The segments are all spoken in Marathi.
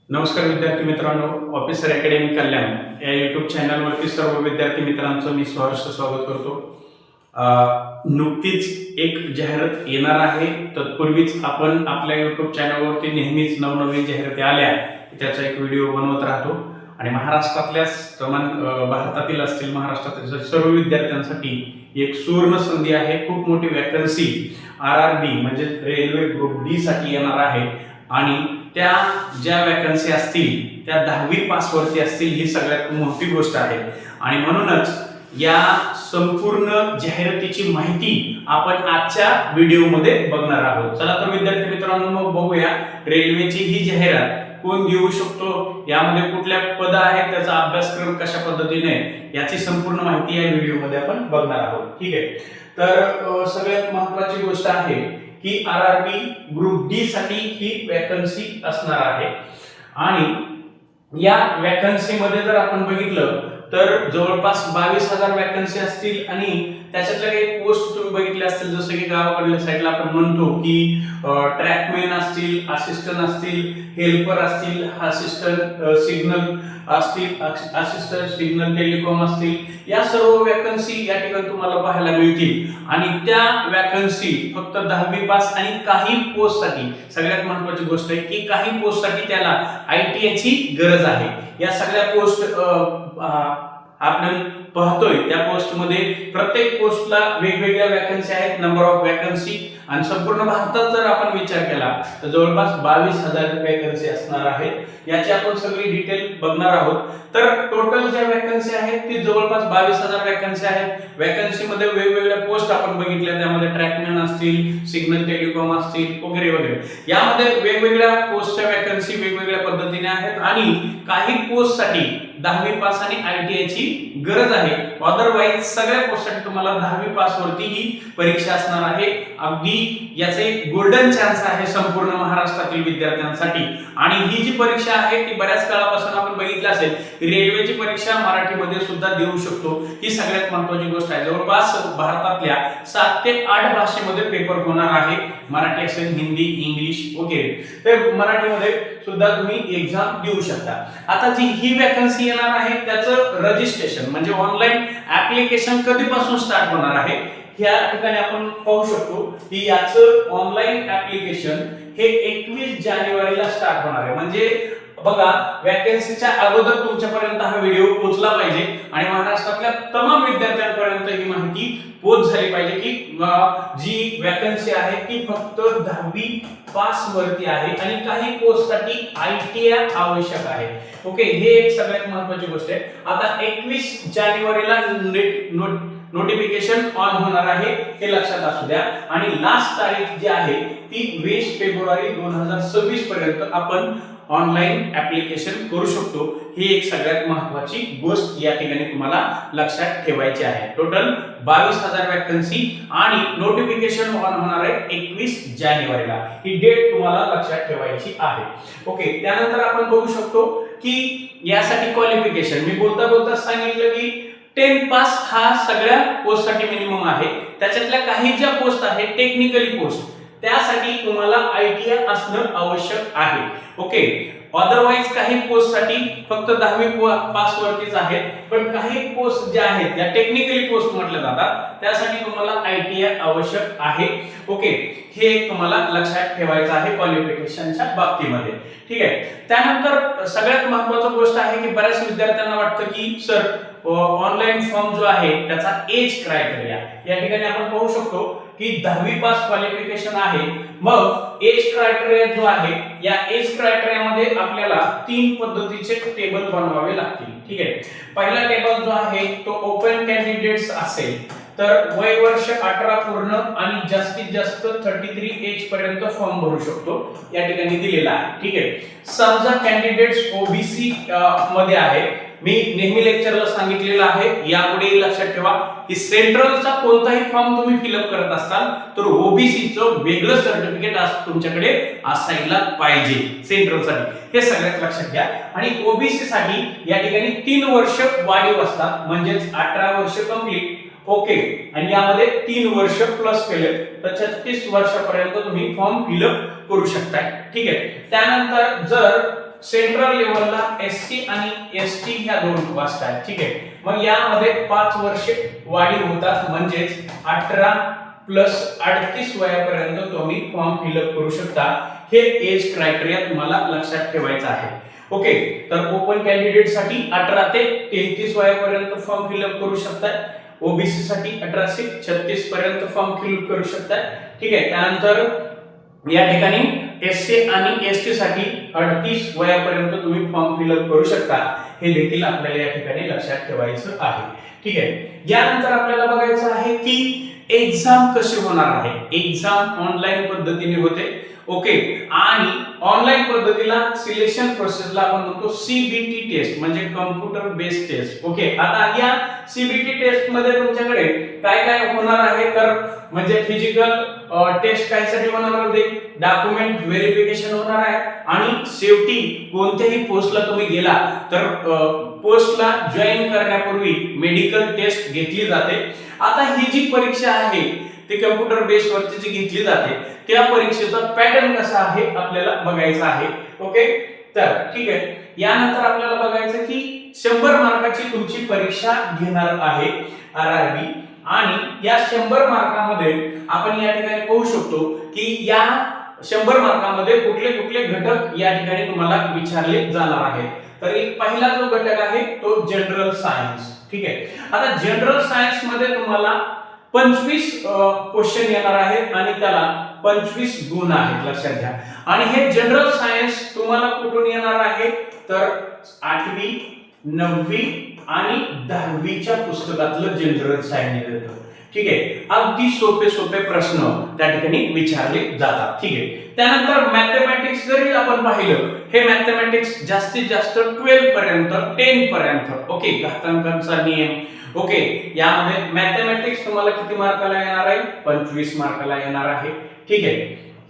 नमस्कार विद्यार्थी मित्रांनो, ऑफिसर अकॅडमी कल्याण या यूट्यूब चॅनलवरती सर्व विद्यार्थी मित्रांचं मी सहर्ष स्वागत करतो. नुकतीच एक जाहिरात येणार आहे. तत्पूर्वीच आपण आपल्या यूट्यूब चॅनलवरती नेहमीच नवनवीन जाहिराती आल्या त्याचा एक व्हिडिओ बनवत राहतो आणि महाराष्ट्रातल्याच भारतातील असतील महाराष्ट्रातील सर्व विद्यार्थ्यांसाठी एक सुवर्ण संधी आहे. खूप मोठी वॅकन्सी RRB म्हणजे रेल्वे ग्रुप डी साठी येणार आहे आणि त्या ज्या वॅकन्सी असतील त्या 10वी पास वरती असतील ही सगळ्यात मोठी गोष्ट आहे आणि म्हणूनच या संपूर्ण जाहिरातीची माहिती आपण आजच्या व्हिडिओमध्ये बघणार आहोत. चला तर विद्यार्थी मित्रांनो मग बघूया रेल्वेची ही जाहिरात कोण देऊ शकतो, यामध्ये कुठल्या पद आहेत, त्याचा अभ्यासक्रम कशा पद्धतीने याची संपूर्ण माहिती या व्हिडिओमध्ये आपण बघणार आहोत. ठीक आहे, तर सगळ्यात महत्त्वाची गोष्ट आहे की RRB ग्रुप डी साठी ही वॅकन्सी असणार आहे आणि या वॅकन्सी मध्ये जर आपण बघितलं तर जवळपास 22,000 वॅकन्सी असतील आणि त्याच्यातल्या काही पोस्ट तुम्ही बघितले असतील, जसं की गावाकडल्या साईडला आपण म्हणतो की ट्रॅकमॅन असतील, असिस्टंट असतील, हेल्पर असतील, असिस्टंट सिग्नल असतील, असिस्टंट सिग्नल टेलिकॉम असतील, या सर्व वॅकन्सी या ठिकाणी तुम्हाला पाहायला मिळतील आणि त्या वॅकन्सी फक्त 10वी पास आणि काही पोस्ट साठी सगळ्यात महत्त्वाची गोष्ट आहे की काही पोस्ट साठी त्याला ITI ची गरज आहे. या सगळ्या पोस्ट आपण पाहतोय त्या पोस्ट मध्ये प्रत्येक पोस्टला वेगवेगळ्या वॅकन्सी आहेत, नंबर ऑफ वॅकन्सी, आणि संपूर्ण भारतात जर आपण विचार केला तर जवळपास 22,000 वॅकन्सी असणार आहेत. याची आपण सगळी डिटेल बघणार आहोत. तर टोटल ज्या वॅकन्सी आहेत ती जवळपास 22,000 वॅकन्सी आहेत. वॅकन्सी मध्ये वेगवेगळ्या पोस्ट आपण बघितल्या, त्यामध्ये ट्रॅकमॅन असतील, सिग्नल टेलिकॉम असतील वगैरे वगैरे. यामध्ये वेगवेगळ्या पोस्टच्या वॅकन्सी वेगवेगळ्या पद्धतीने आहेत आणि काही पोस्ट साठी 10वी पास आणि ITI ची गरज आहे. अदरवाइज सगळ्या पोस्टसाठी तुम्हाला 10वी पास वरती ही परीक्षा असणार आहे. अगदी याचे गोल्डन चान्स आहे संपूर्ण महाराष्ट्रातील विद्यार्थ्यांसाठी. आणि ही जी परीक्षा आहे ती बऱ्याच काळापासून आपण बघितलं असेल, रेल्वेची परीक्षा मराठीमध्ये सुद्धा देऊ शकतो. ही सगळ्यात महत्त्वाची गोष्ट आहे. जवळपास भारतातल्या 7 ते 8 भाषेमध्ये पेपर होणार आहे, मराठी असेल, हिंदी, इंग्लिश वगैरे. तर मराठीमध्ये सुद्धा तुम्ही एक्झाम देऊ शकता. आता जी ही वॅकन्सी येणार आहे त्याचं रजिस्ट्रेशन म्हणजे ऑनलाईन ऍप्लिकेशन कधीपासून स्टार्ट होणार आहे या ठिकाणी आपण पाहू शकतो की याचं ऑनलाईन ऍप्लिकेशन हे 21 जानेवारीला स्टार्ट होणार आहे. म्हणजे बघा, वॅकन्सीच्या अगोदर तुमच्यापर्यंत हा व्हिडिओ पोहोचला पाहिजे आणि महाराष्ट्रातल्या तमाम विद्यार्थ्यांपर्यंत ही माहिती पोहोच झाली पाहिजे की जी वॅकन्सी आहे ती फक्त 10वी पास वरती आहे आणि काही पोस्ट साठी ITI आवश्यक आहे. ओके, हे एक सगळ्यात महत्त्वाची गोष्ट आहे. आता 21 जानेवारीला नोटिफिकेशन ऑन होणार आहे, हे लक्षात असू द्या. आणि लास्ट तारीख जी आहे ती 20 फेब्रुवारी 2026 पर्यंत आपण ऑनलाईन ऍप्लिकेशन करू शकतो. ही एक सगळ्यात महत्त्वाची गोष्ट या ठिकाणी तुम्हाला लक्षात ठेवायची आहे. टोटल 22,000 वॅकन्सी आणि नोटिफिकेशन ऑन होणार आहे 21 जानेवारीला. ही डेट तुम्हाला लक्षात ठेवायची आहे. ओके, त्यानंतर आपण बघू शकतो की यासाठी क्वालिफिकेशन मी बोलता बोलता सांगितलं की 10 पास हा सगळ्या पोस्ट साठी मिनिमम आहे. त्याच्यातल्या काही ज्या पोस्ट आहेत टेक्निकली पोस्ट, त्यासाठी तुम्हाला ITI असणं आवश्यक आहे. ओके, अदरवाइज काही पोस्ट साठी फक्त 10वी पास वरतीच आहेत, पण काही पोस्ट ज्या आहेत त्या टेक्निकली पोस्ट म्हटल्या जातात त्यासाठी तुम्हाला ITI आवश्यक आहे. ओके, हे एक तुम्हाला लक्षात ठेवायचं आहे क्वालिफिकेशनच्या बाबतीमध्ये. ठीक आहे, त्यानंतर सगळ्यात महत्त्वाची गोष्ट आहे की बऱ्याच विद्यार्थ्यांना वाटतं की सर ऑनलाईन फॉर्म जो आहे त्याचा एज क्रायटेरिया या ठिकाणी आपण पाहू शकतो की 10वी पास क्वालिफिकेशन आहे. मग एज क्रायटेरिया जो आहे या एज क्रायटेरियामध्ये आपल्याला 3 पद्धतीचे टेबल बनवावे लागतील. ठीक आहे, पहिला टेबल जो आहे तो ओपन कॅन्डिडेट्स असेल तर वय वर्ष 18 पूर्ण आणि जास्तीत जास्त 33 एज पर्यंत फॉर्म भरू शकतो या ठिकाणी दिलेला आहे. ठीक आहे, समजा कॅन्डिडेट्स OBC मध्ये आहे. मी नेहमी लेक्चरला सांगितलेलं आहे, यापुढे लक्षात ठेवा की सेंट्रलचा कोणताही फॉर्म तुम्ही फिलअप करत असाल तर OBC चं वेगळं सर्टिफिकेट तुमच्याकडे असायला पाहिजे सेंट्रलसाठी. हे सगळ्यात लक्षात घ्या. आणि OBC साठी या ठिकाणी 3 वर्ष वाढीव असतात, म्हणजेच 18 वर्ष कंप्लीट. ओके, आणि यामध्ये 3 वर्ष प्लस केले तर 36 वर्षापर्यंत तुम्ही फॉर्म फिलअप करू शकता. ठीक आहे, त्यानंतर जर सेंट्रल लेवलला एससी आणि एसटी ह्या 2 कास्ट आहेत. ठीक आहे. मग यामध्ये 5 वर्षे वाढीव होतात, म्हणजेच 18 प्लस 38 वयापर्यंत तुम्ही फॉर्म फिलअप करू शकता. हे एज क्रायटेरिया तुम्हाला लक्षात ठेवायचं आहे. ओके. तर ओपन कॅन्डिडेट साठी 18 ते 33 वयापर्यंत फॉर्म फिलअप करू शकता. ओबीसी साठी 18 ते 36 पर्यंत फॉर्म फिलअप करू शकता. ठीक आहे. त्यानंतर या ठिकाणी एससी आणि एसटी साठी 38 वयापर्यंत तुम्ही फॉर्म फिलअप करू शकता. हे देखील आपल्याला या ठिकाणी लक्षात ठेवायचं आहे. ठीक आहे. यानंतर आपल्याला बघायचं आहे की एक्झाम कशी होणार आहे. एक्झाम ऑनलाईन पद्धतीने होते. ओके. आणि ऑनलाईन पद्धतीला सिलेक्शन प्रोसेसला आपण म्हणतो सीबीटी टेस्ट, म्हणजे कॉम्प्युटर बेस्ड टेस्ट. ओके. आता या सीबीटी टेस्ट मध्ये तुमच्याकडे काय काय होणार आहे, तर म्हणजे फिजिकल टेस्ट कायसाठी होणार होते, डॉक्युमेंट व्हेरिफिकेशन होणार आहे, आणि शेवटी कोणत्याही पोस्टला तुम्ही गेला तर पोस्टला जॉईन करण्यापूर्वी मेडिकल टेस्ट घेतली जाते. आता ही जी परीक्षा आहे ती कॉम्प्युटर बेस वरती जी घेतली जाते, त्या परीक्षेचा पॅटर्न कसा आहे आपल्याला बघायचा आहे. ओके. तर ठीक आहे. यानंतर आपल्याला बघायचं की 100 मार्काची तुमची परीक्षा घेणार आहे आरआरबी, आणि या 100 मार्कामध्ये आपण या ठिकाणी पाहू शकतो की या 100 मार्कामध्ये कुठले कुठले घटक या ठिकाणी तुम्हाला विचारले जाणार आहेत. तर एक पहिला जो घटक आहे तो जनरल सायन्स. ठीक आहे. आता जनरल सायन्स मध्ये तुम्हाला 25 क्वेश्चन येणार आहेत आणि त्याला 25 गुण आहेत, लक्षात घ्या. आणि हे जनरल सायन्स तुम्हाला कुठून येणार आहे, तर 8वी 9वी आणि 10वीच्या पुस्तकातलं जनरल सायन्स येतं. ठीक आहे. अगदी सोपे सोपे प्रश्न त्या ठिकाणी विचारले जातात. ठीक आहे. त्यानंतर मॅथमॅटिक्स जरी आपण पाहिलं, हे मॅथमॅटिक्स जास्तीत जास्त 12 पर्यंत 10 पर्यंत. ओके. घातांकांचा नियम. ओके. यामध्ये मॅथमॅटिक्स तुम्हाला किती मार्काला येणार आहे, 25 मार्काला येणार आहे. ठीक आहे.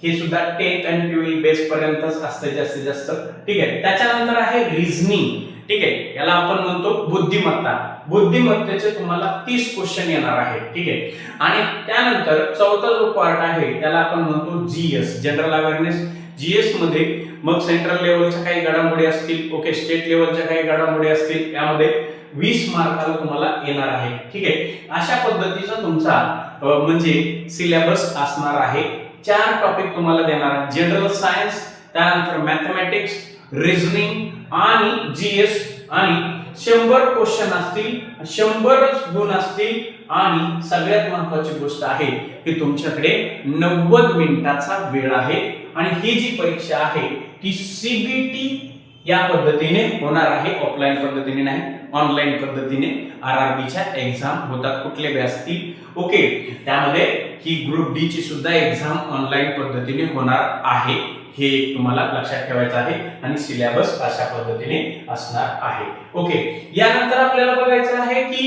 हे सुद्धा 10th आणि 12th बेस पर्यंतच असते जास्तीत जास्त. ठीक आहे. त्याच्यानंतर आहे रिझनिंग. ठीक आहे. याला आपण म्हणतो बुद्धिमत्ता. बुद्धिमत्तेचे तुम्हाला 30 क्वेश्चन येणार आहे. ठीक आहे. आणि त्यानंतर चौथा जो पार्ट आहे त्याला आपण म्हणतो जीएस, जनरल अवेअरनेस. जीएस मध्ये मग सेंट्रल लेवलच्या काही घडामोडी असतील, ओके, स्टेट लेवलच्या काही घडामोडी असतील, यामध्ये 20 मार्काला तुम्हाला येणार आहे. ठीक आहे. अशा पद्धतीचा तुमचा म्हणजे सिलेबस असणार आहे. 4 टॉपिक तुम्हाला देणार आहे, जनरल सायन्स, त्यानंतर मॅथमॅटिक्स, रिझनिंग आणि जीएस, आणि 100 क्वेश्चन असतील, 100च गुण असतील, आणि सगळ्यात महत्त्वाची गोष्ट आहे की तुमच्याकडे 90 मिनिटाचा वेळ आहे. आणि ही जी परीक्षा आहे ती सीबीटी या पद्धतीने होणार आहे, ऑफलाईन पद्धतीने नाही, ऑनलाईन पद्धतीने आरआरबीच्या एक्झाम होतात, कुठले बी असतील. ओके. त्यामध्ये ही ग्रुप डी ची सुद्धा एक्झाम ऑनलाईन पद्धतीने होणार आहे. हे तुम्हाला लक्षात ठेवायचं आहे. आणि सिलेबस अशा पद्धतीने असणार आहे. ओके. यानंतर आपल्याला बघायचं आहे की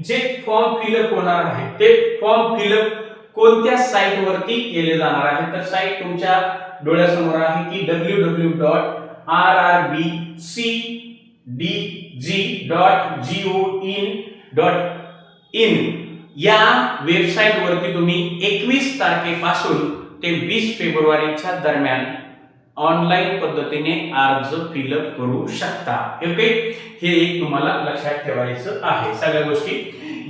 जे फॉर्म फिलअप होणार आहे ते फॉर्म फिलअप कोणत्या साइट वरती केले जाणार आहे, तर साइट तुमच्या डोळ्यासमोर आहे की www.rrbcdg.go.in या वेबसाईट वरती तुम्ही 21 तारखेपासून ते 20 फेब्रुवारीच्या दरम्यान ऑनलाईन पद्धतीने अर्ज फिलअप करू शकता. ओके. हे एक तुम्हाला लक्षात ठेवायचं आहे सगळ्या गोष्टी.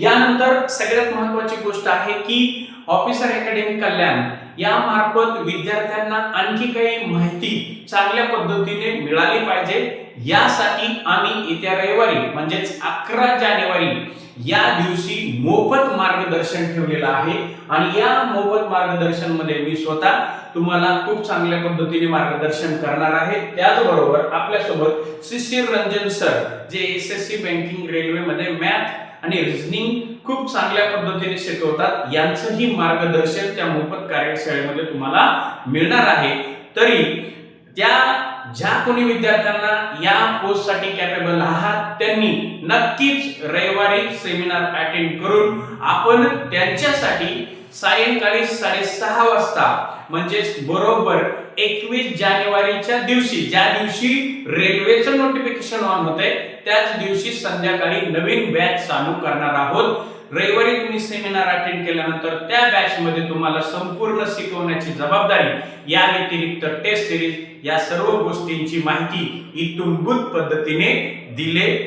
यानंतर सगळ्यात महत्त्वाची गोष्ट आहे की ऑफिसर अकॅडमी कल्याण या मार्फत विद्यार्थ्यांना आणखी काही माहिती चांगल्या पद्धतीने मिळाली पाहिजे, यासाठी आम्ही येत्या रविवारी म्हणजेच 11 जानेवारी या दिवशी मोफत मार्गदर्शन ठेवलेलं आहे. आणि या मोफत मार्गदर्शन मध्ये मी स्वतः तुम्हाला खूप चांगल्या पद्धतीने मार्गदर्शन करणार आहे. त्याचबरोबर आपल्यासोबत शिशिर रंजन सर, जे एसएससी बँकिंग रेल्वे मध्ये मॅथ आणि रिझनिंग खूप चांगल्या पद्धतीने शिकवतात, यांचंही मार्गदर्शन त्या मोफत कार्यशाळेमध्ये तुम्हाला मिळणार आहे. तरी ज्या कोणी विद्यार्थ्यांना या पोस्ट साठी कॅपेबल आहात त्यांनी नक्कीच रविवारी सेमिनार अटेंड करून आपण त्यांच्यासाठी सायंकाळी 6:30 वाजता म्हणजेच बरोबर 21 जानेवारीच्या दिवशी, ज्या दिवशी रेल्वेचं नोटिफिकेशन ऑन होतंय त्याच दिवशी संध्याकाळी नवीन बॅच चालू करणार आहोत. रविवारी तुम्ही सेमिनार अटेंड केल्यानंतर त्या बॅच मध्ये तुम्हाला संपूर्ण शिकवण्याची जबाबदारी, या व्यतिरिक्त टेस्ट सिरीज, या सर्व गोष्टींची माहिती इत्थंभूत पद्धतीने दिले